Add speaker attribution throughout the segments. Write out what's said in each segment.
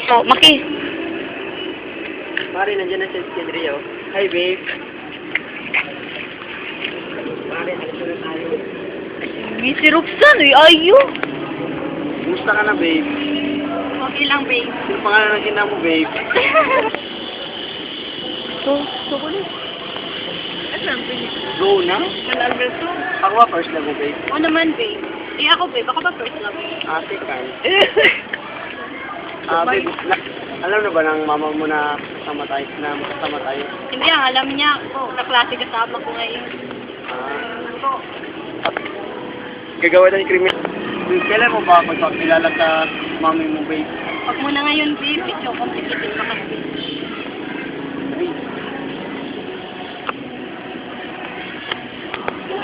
Speaker 1: Oh, Maki.
Speaker 2: Pare, nandiyan na si Kendrio. Hi, babe. Pare, nandito na tayo.
Speaker 1: May si Roxanne, ayo.
Speaker 2: Kumusta ka na, babe?
Speaker 1: Okay lang, babe.
Speaker 2: Sino pangalan ng gina mo, babe?
Speaker 1: So ko na.
Speaker 2: Go na?
Speaker 1: Alberto.
Speaker 2: Ako ba first love mo, babe?
Speaker 1: O naman, babe. Eh, ako, babe. Ako ba first love?
Speaker 2: Ate ka. Babe, alam na ba ng mama mo na kasama tayo?
Speaker 1: Hindi, alam niya. Oh, kaklase kasama ko ngayon.
Speaker 2: Gagawa ng krimen. Kailan mo ba magpapilala sa mami mo, babe?
Speaker 1: Pag mo na ngayon, babe, medyo complicated na kasi.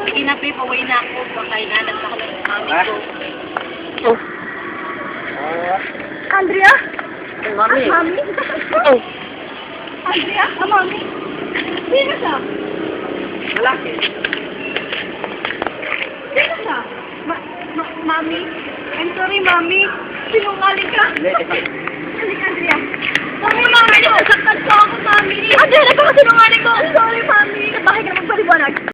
Speaker 1: Sige na, babe, away na ako. Baka inaanap ako ng mami ko. Oh. Andrea?
Speaker 2: Hey, mami.
Speaker 1: Mami? Oh. Andrea? Mami? Sino siya?
Speaker 2: Malaki.
Speaker 1: Sino siya? Mami? I'm sorry, Mami. Sinungaling ka.
Speaker 2: Hindi,
Speaker 1: Halika, Andrea. Mami, Mami, nasaktan ko ako, Mami. Andrea, nagkakasinungaling ko. I'm sorry, Mami. Bakit ka magpaliwanag?